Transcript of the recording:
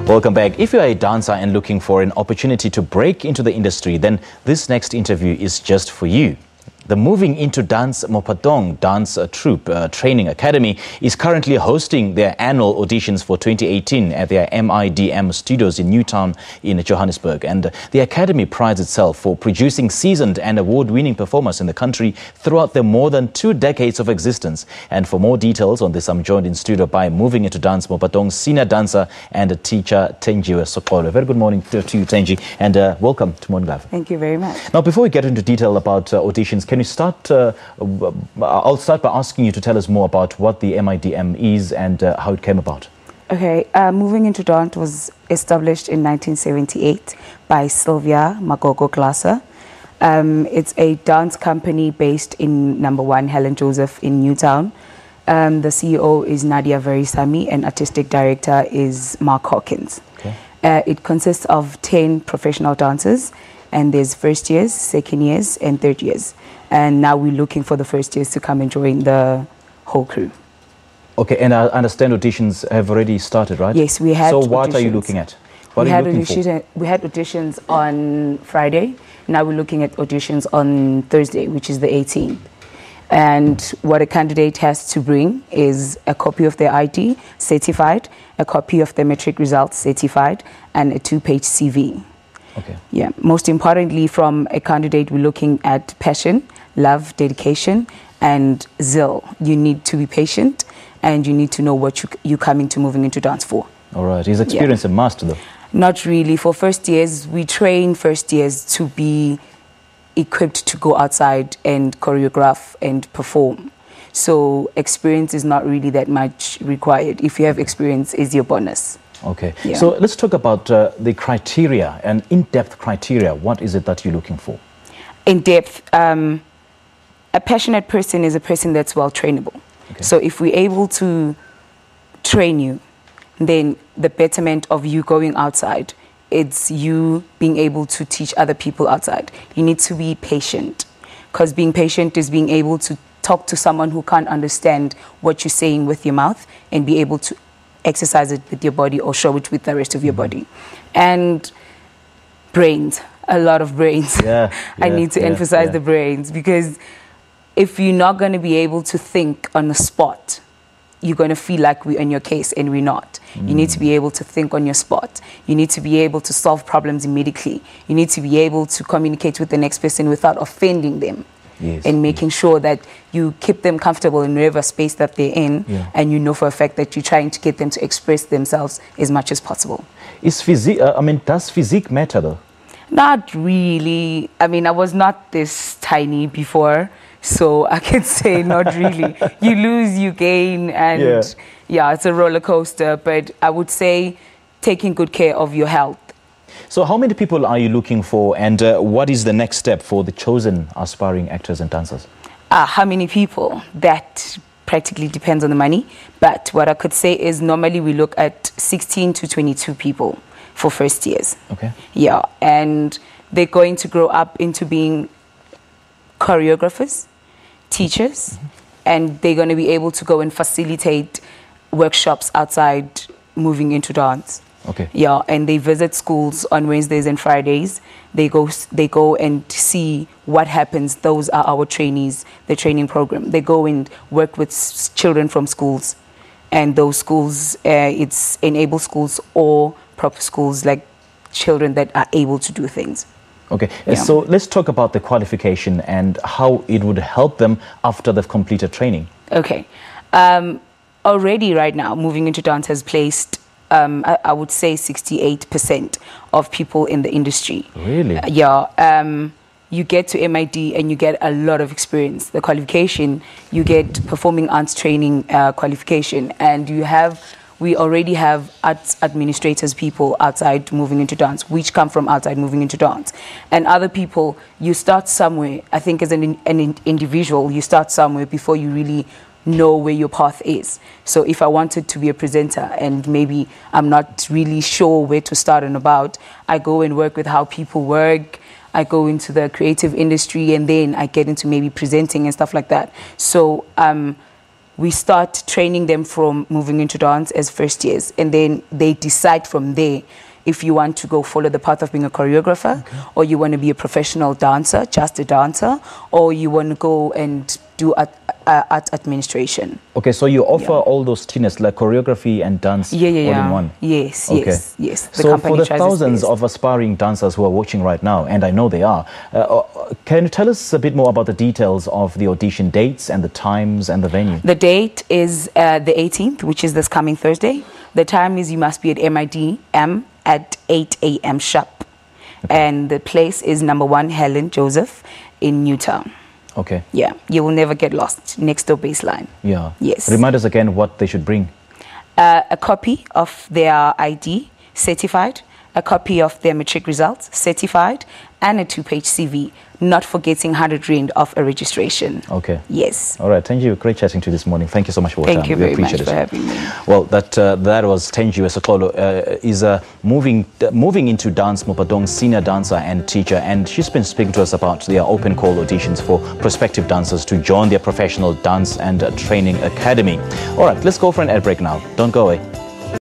Welcome back. If you're a dancer and looking for an opportunity to break into the industry, then this next interview is just for you. The Moving Into Dance Mophatong Dance Troupe Training Academy is currently hosting their annual auditions for 2018 at their MIDM studios in Newtown in Johannesburg. And the academy prides itself for producing seasoned and award-winning performers in the country throughout their more than 2 decades of existence. And for more details on this, I'm joined in studio by Moving Into Dance Mophatong senior dancer and teacher Thenjiwe Soxolo. Very good morning to you, Thenji, and welcome to Morning Live. Thank you very much. Now, before we get into detail about auditions, can you start? I'll start by asking you to tell us more about what the MIDM is and how it came about. Okay, Moving Into Dance was established in 1978 by Sylvia Magogo Glasser. It's a dance company based in number 1 Helen Joseph in Newtown. The CEO is Nadia Verisami and artistic director is Mark Hawkins. Okay. It consists of 10 professional dancers, and there's first years, second years, and third years. And now we're looking for the first years to come and join the whole crew. Okay, and I understand auditions have already started, right? Yes, we had. So what auditions. Are you looking at? What we had auditions on Friday. Now we're looking at auditions on Thursday, which is the 18th. And what a candidate has to bring is a copy of their ID certified, a copy of their metric results certified, and a 2-page CV. Okay. Yeah. Most importantly, from a candidate, we're looking at passion, love, dedication, and zeal. You need to be patient, and you need to know what you're coming to Moving Into Dance for. All right. Is experience a must, though? Not really. For first years, we train first years to be equipped to go outside and choreograph and perform. So experience is not really that much required. If you have experience, it's your bonus. Okay, yeah. So let's talk about the criteria and in-depth criteria. What is it that you're looking for? In-depth, a passionate person is a person that's well trainable. Okay. So if we're able to train you, then the betterment of you going outside, it's you being able to teach other people outside. You need to be patient, because being patient is being able to talk to someone who can't understand what you're saying with your mouth and be able to exercise it with your body or show it with the rest of your body. And brains, a lot of brains. I need to emphasize the brains, because if you're not going to be able to think on the spot, you're going to feel like we're in your case, and we're not. You need to be able to think on your spot. You need to be able to solve problems immediately. You need to be able to communicate with the next person without offending them. Yes, and making sure that you keep them comfortable in whatever space that they're in, and you know for a fact that you're trying to get them to express themselves as much as possible. Is physique? Does physique matter though? Not really. I mean, I was not this tiny before, so I can say not really. You lose, you gain, and yeah, it's a roller coaster. But I would say taking good care of your health. So how many people are you looking for, and what is the next step for the chosen aspiring actors and dancers? How many people? That practically depends on the money. But what I could say is normally we look at 16 to 22 people for first years. Okay. Yeah, and they're going to grow up into being choreographers, teachers, and they're going to be able to go and facilitate workshops outside Moving Into Dance. Okay. Yeah, and they visit schools on Wednesdays and Fridays. They go and see what happens. Those are our trainees, the training program. They go and work with children from schools, and those schools, it's enabled schools or proper schools, like children that are able to do things. Okay, so let's talk about the qualification and how it would help them after they've completed training. Okay, already right now, Moving Into Dance has placed I would say 68% of people in the industry. Really? You get to MID and you get a lot of experience. The qualification, you get performing arts training qualification, and we already have arts administrators, people outside Moving Into Dance, which come from outside Moving Into Dance. And other people, you start somewhere. I think as an individual, you start somewhere before you really know where your path is. So if I wanted to be a presenter and maybe I'm not really sure where to start and about, I go and work with how people work. I go into the creative industry, and then I get into maybe presenting and stuff like that. So we start training them from moving into dance as first years, and then they decide from there if you want to go follow the path of being a choreographer, or you want to be a professional dancer, just a dancer, or you want to go and do art administration. Okay, so you offer all those trainers like choreography and dance all in one? Yes, okay. yes. The so for the thousands of aspiring dancers who are watching right now, and I know they are, can you tell us a bit more about the details of the audition dates and the times and the venue? The date is the 18th, which is this coming Thursday. The time is you must be at MIDM at 8 a.m. sharp. Okay. And the place is number 1 Helen Joseph in Newtown. Okay. Yeah, you will never get lost. Next door baseline. Yeah. Yes. Remind us again what they should bring. A copy of their ID certified, a copy of their matric results certified, and a 2-page CV. Not forgetting 100 Rand of a registration. Okay. Yes. All right. Thank you. Great chatting to you this morning. Thank you so much for your time. Thank you very much for having me. Well, that was Thenjiwe Soxolo, is moving into Dance Mophatong, senior dancer and teacher, and she's been speaking to us about their open call auditions for prospective dancers to join their professional dance and training academy. All right, let's go for an ad break now. Don't go away.